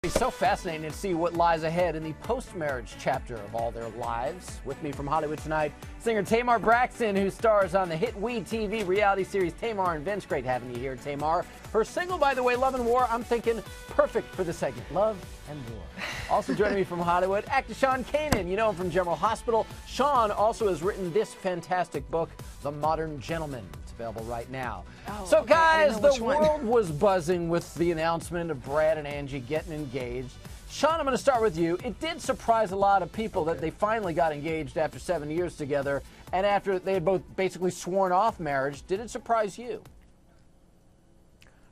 It's so fascinating to see what lies ahead in the post-marriage chapter of all their lives. With me from Hollywood tonight, singer Tamar Braxton, who stars on the hit WE TV reality series Tamar and Vince. Great having you here, Tamar. Her single, by the way, Love and War, I'm thinking perfect for the segment, Love and War. Also joining me from Hollywood, actor Sean Kanan. You know him from General Hospital. Sean also has written this fantastic book, The Modern Gentleman. It's available right now. So guys, the world was buzzing with the announcement of Brad and Angie getting engaged. Sean, I'm going to start with you. It did surprise a lot of people that they finally got engaged after 7 years together, and after they had both basically sworn off marriage. Did it surprise you?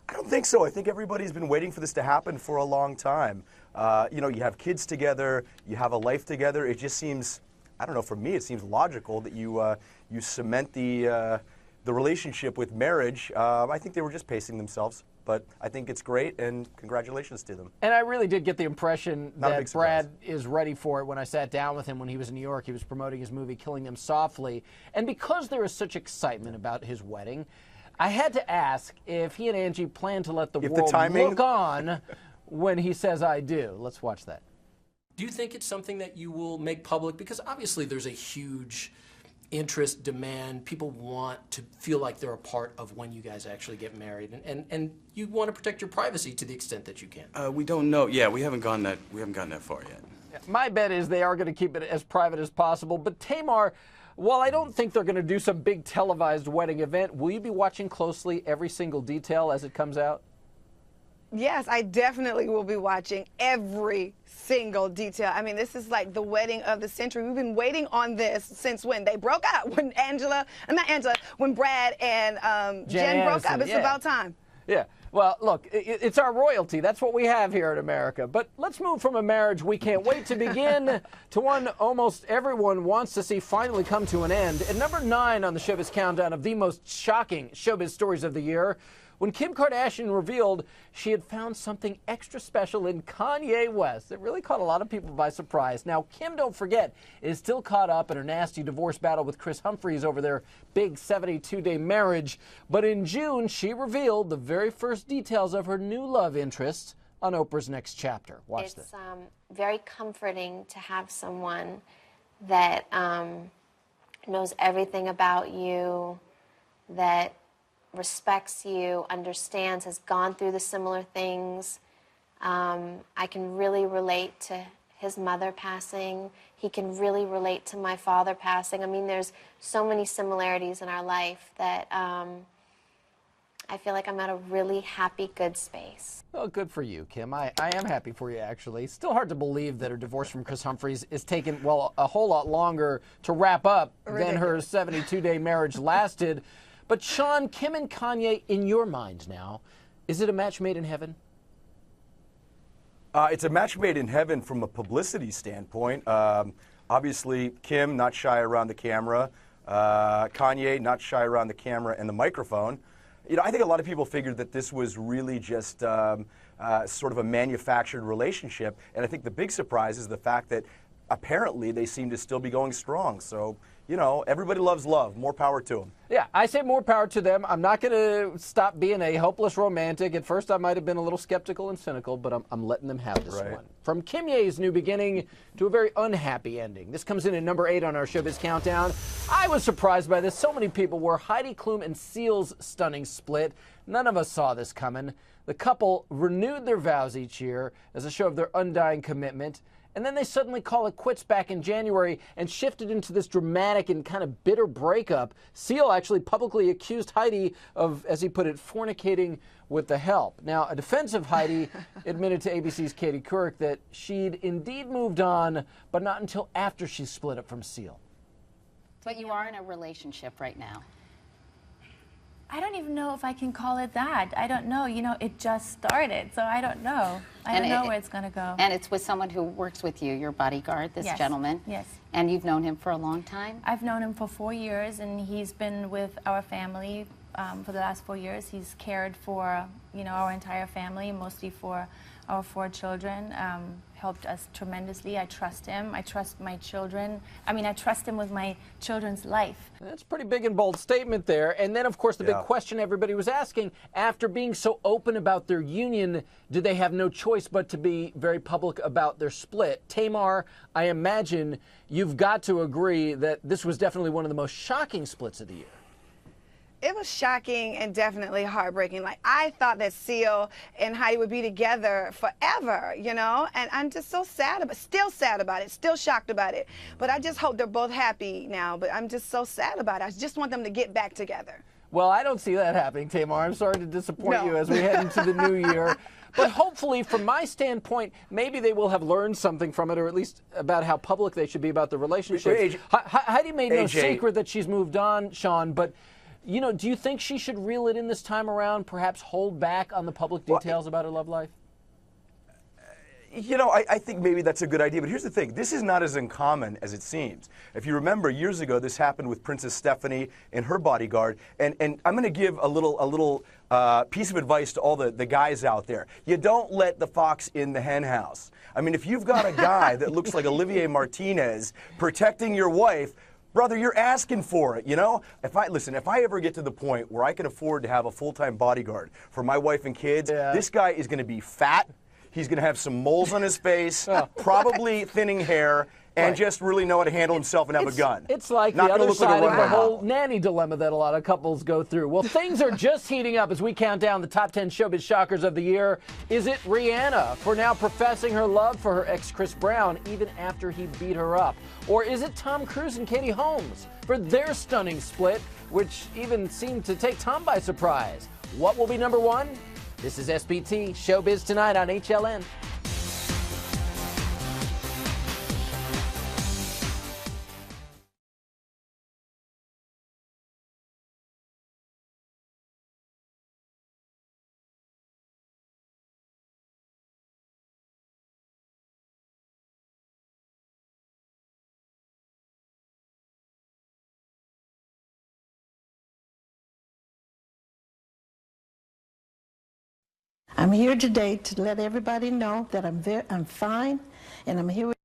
I don't think so. I think everybody's been waiting for this to happen for a long time. You know, you have kids together, you have a life together. It just seems, I don't know, for me it seems logical that you cement the relationship with marriage. I think they were just pacing themselves, but I think it's great, and congratulations to them. And I really did get the impression that Brad is ready for it. When I sat down with him when he was in New York, he was promoting his movie Killing Them Softly. And because there is such excitement about his wedding, I had to ask if he and Angie plan to let the world look on when he says I do. Let's watch that. Do you think it's something that you will make public? Because obviously there's a huge interest, demand. People want to feel like they're a part of when you guys actually get married, and you want to protect your privacy to the extent that you can. We don't know. Yeah, we haven't gotten that far yet. My bet is they are going to keep it as private as possible. But Tamar, while I don't think they're going to do some big televised wedding event, will you be watching closely every single detail as it comes out? Yes, I definitely will be watching every single detail. I mean, this is like the wedding of the century. We've been waiting on this since when they broke up, when Brad and Jen broke up. It's about time. Yeah. Well, look, it's our royalty. That's what we have here in America. But let's move from a marriage we can't wait to begin to one almost everyone wants to see finally come to an end. At number 9 on the Showbiz Countdown of the most shocking showbiz stories of the year, when Kim Kardashian revealed she had found something extra special in Kanye West. It really caught a lot of people by surprise. Now, Kim, don't forget, is still caught up in her nasty divorce battle with Chris Humphries over their big 72-day marriage. But in June, she revealed the very first details of her new love interest on Oprah's Next Chapter. Watch this. It's very comforting to have someone that knows everything about you, that respects you, understands, has gone through the similar things. I can really relate to his mother passing. He can really relate to my father passing. I mean, there's so many similarities in our life that I feel like I'm at a really happy, good space. Well, good for you, Kim. I am happy for you, actually. Still hard to believe that her divorce from Chris Humphries is taking, well, a whole lot longer to wrap up than her 72-day marriage lasted. But Sean, Kim and Kanye, in your mind now, is it a match made in heaven? It's a match made in heaven from a publicity standpoint. Obviously, Kim, not shy around the camera. Kanye, not shy around the camera and the microphone. You know, I think a lot of people figured that this was really just sort of a manufactured relationship. And I think the big surprise is the fact that apparently they seem to still be going strong. So, you know, everybody loves love. More power to them. Yeah, I say more power to them. I'm not going to stop being a hopeless romantic. At first, I might have been a little skeptical and cynical, but I'm letting them have this one. From Kim Ye's new beginning to a very unhappy ending. This comes in at number 8 on our Showbiz Countdown. I was surprised by this. So many people were. Heidi Klum and Seal's stunning split. None of us saw this coming. The couple renewed their vows each year as a show of their undying commitment. And then they suddenly call it quits back in January and shifted into this dramatic and kind of bitter breakup. Seal actually publicly accused Heidi of, as he put it, fornicating with the help. Now, a defense of Heidi admitted to ABC's Katie Couric that she'd indeed moved on, but not until after she split up from Seal. But you are in a relationship right now. I don't even know if I can call it that. I don't know. You know, it just started, so I don't know. I don't know where it's going to go. And it's with someone who works with you, your bodyguard, this gentleman. Yes. And you've known him for a long time? I've known him for 4 years, and he's been with our family for the last 4 years. He's cared for, you know, our entire family, mostly for our 4 children, helped us tremendously. I trust him. I trust my children. I mean, I trust him with my children's life. That's a pretty big and bold statement there. And then, of course, the big question everybody was asking, after being so open about their union, do they have no choice but to be very public about their split? Tamar, I imagine you've got to agree that this was definitely one of the most shocking splits of the year. It was shocking and definitely heartbreaking. Like, I thought that Seal and Heidi would be together forever, you know? And I'm just so sad about it, still shocked about it. But I just hope they're both happy now. But I'm just so sad about it. I just want them to get back together. Well, I don't see that happening, Tamar. I'm sorry to disappoint you as we head into the new year. But hopefully, from my standpoint, maybe they will have learned something from it, or at least about how public they should be about the relationship. Heidi made no secret that she's moved on, Sean, but you know, do you think she should reel it in this time around, perhaps hold back on the public details about her love life? You know, I think maybe that's a good idea, but here's the thing. This is not as uncommon as it seems. If you remember, years ago, this happened with Princess Stephanie and her bodyguard, and I'm going to give a little piece of advice to all the guys out there. You don't let the fox in the hen house. I mean, if you've got a guy that looks like Olivier Martinez protecting your wife, brother, you're asking for it, you know? If I ever get to the point where I can afford to have a full-time bodyguard for my wife and kids, this guy is going to be fat, he's going to have some moles on his face, probably thinning hair, and just really know how to handle himself and have a gun. It's like Not the other side of the whole model. nanny dilemma that a lot of couples go through. Well, things are just heating up as we count down the top 10 showbiz shockers of the year. Is it Rihanna for now professing her love for her ex Chris Brown even after he beat her up? Or is it Tom Cruise and Katie Holmes for their stunning split, which even seemed to take Tom by surprise? What will be number 1? This is SBT Showbiz Tonight on HLN. I'm here today to let everybody know that I'm fine, and I'm here with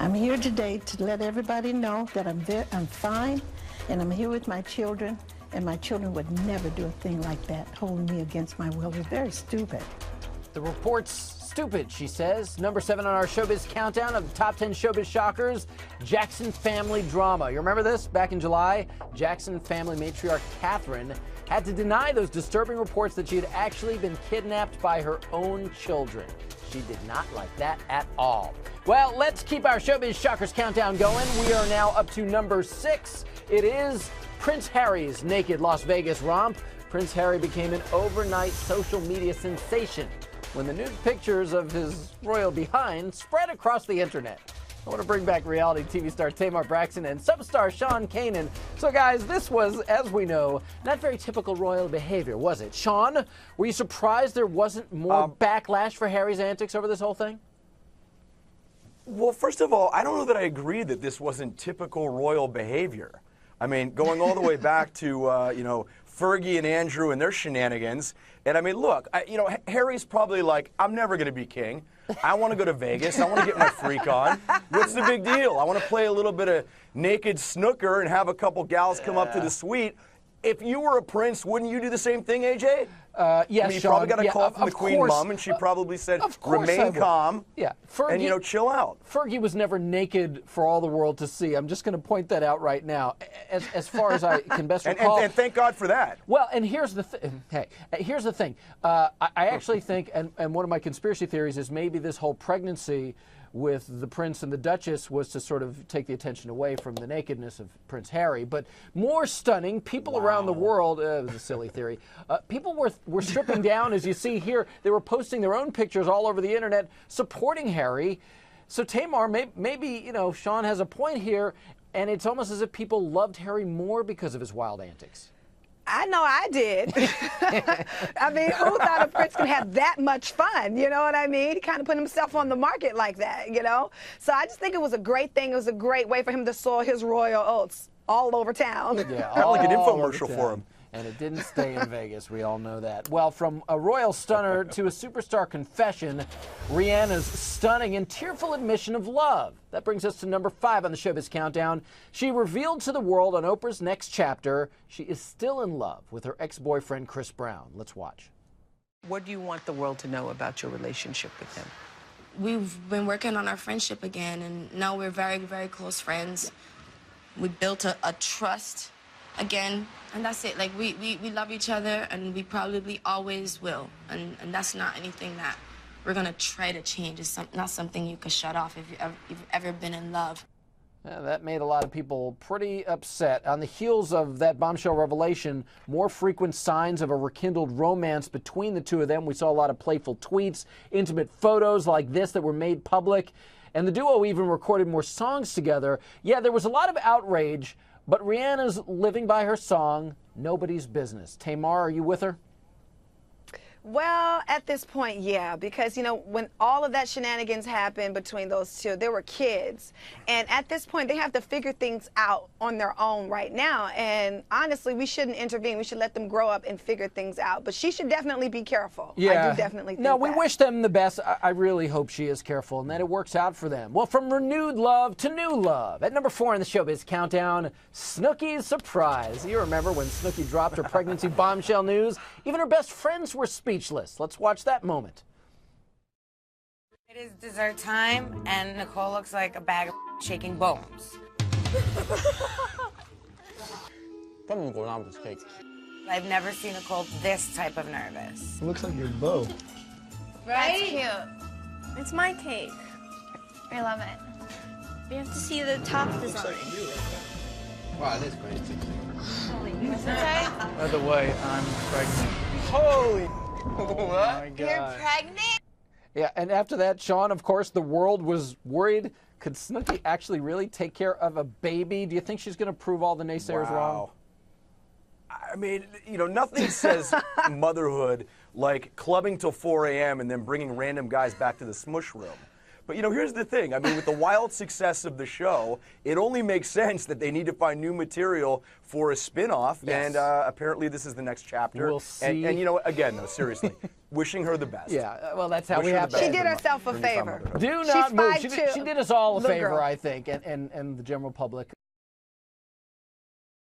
I'm here today to let everybody know that I'm fine, and I'm here with my children, and my children would never do a thing like that, holding me against my will. They're very stupid. The report's stupid, she says. Number 7 on our Showbiz Countdown of the top 10 Showbiz shockers, Jackson family drama. You remember this? Back in July, Jackson family matriarch Catherine had to deny those disturbing reports that she had actually been kidnapped by her own children. She did not like that at all. Well, let's keep our Showbiz Shockers countdown going. We are now up to number 6. It is Prince Harry's naked Las Vegas romp. Prince Harry became an overnight social media sensation when the nude pictures of his royal behind spread across the internet. I want to bring back reality TV star Tamar Braxton and substar Sean Kanan. So guys, this was, as we know, not very typical royal behavior, was it? Sean, were you surprised there wasn't more backlash for Harry's antics over this whole thing? Well, first of all, I don't know that I agree that this wasn't typical royal behavior. I mean, going all the way back to, you know, Fergie and Andrew and their shenanigans. And I mean, look, you know, Harry's probably like, I'm never going to be king. I want to go to Vegas. I want to get my freak on. What's the big deal? I want to play a little bit of naked snooker and have a couple gals come up to the suite. If you were a prince, wouldn't you do the same thing, AJ? Yes, I mean, you Sean, probably got a call from the Queen Mum, and she probably said, remain calm and, you know, chill out. Fergie was never naked for all the world to see. I'm just going to point that out right now, as far as I can best recall. And thank God for that. Well, and here's the thing. Hey, here's the thing. I actually think, and one of my conspiracy theories is maybe this whole pregnancy with the Prince and the Duchess was to sort of take the attention away from the nakedness of Prince Harry. But more stunning, people around the world, it was a silly theory, people were stripping down, as you see here. They were posting their own pictures all over the internet supporting Harry. So Tamar, maybe, you know, Sean has a point here, and it's almost as if people loved Harry more because of his wild antics. I know I did. I mean, who thought a prince could have that much fun? You know what I mean? He kind of put himself on the market like that, you know? So I just think it was a great thing. It was a great way for him to sow his royal oats all over town. Yeah, all like an infomercial for him. And it didn't stay in Vegas. We all know that. Well, from a royal stunner to a superstar confession, Rihanna's stunning and tearful admission of love. That brings us to number 5 on the Showbiz Countdown. She revealed to the world on Oprah's Next Chapter she is still in love with her ex-boyfriend, Chris Brown. Let's watch. What do you want the world to know about your relationship with him? We've been working on our friendship again, and now we're very, very close friends. We built a trust again, and that's it. Like, we love each other, and we probably always will. And that's not anything that we're gonna try to change. It's not something you could shut off if you've ever been in love. Yeah, that made a lot of people pretty upset. On the heels of that bombshell revelation, more frequent signs of a rekindled romance between the two of them. We saw a lot of playful tweets, intimate photos like this that were made public, and the duo even recorded more songs together. Yeah, there was a lot of outrage, but Rihanna's living by her song, Nobody's Business. Tamar, are you with her? Well, at this point, yeah, because, you know, when all of that shenanigans happened between those two, they were kids. And at this point, they have to figure things out on their own right now. And honestly, we shouldn't intervene. We should let them grow up and figure things out. But she should definitely be careful. Yeah. I do definitely think No, we that. wish them the best. I really hope she is careful and that it works out for them. Well, from renewed love to new love. At number 4 in the Showbiz Countdown, Snooki's surprise. You remember when Snooki dropped her pregnancy bombshell news? Even her best friends were speechless. Let's watch that moment. It is dessert time, and Nicole looks like a bag of shaking bones. Something's going on with this cake. I've never seen Nicole this type of nervous. It looks like your bow. Right? That's cute. It's my cake. I love it. We have to see the top design. Wow, it is crazy. What's it say? By the way, I'm pregnant. Holy! Oh my God. You're pregnant? Yeah, and after that, Sean, of course, the world was worried. Could Snooki actually really take care of a baby? Do you think she's going to prove all the naysayers wrong? I mean, you know, nothing says motherhood like clubbing till 4 a.m. and then bringing random guys back to the smush room. But, you know, here's the thing. I mean, with the wild success of the show, it only makes sense that they need to find new material for a spin-off. Yes. And apparently this is the next chapter. We'll see. And, you know, again, though, seriously, wishing her the best. Yeah, well, that's how we have to. She did herself a favor. Do not move. She spied did us all a little favor, girl. I think, and the general public.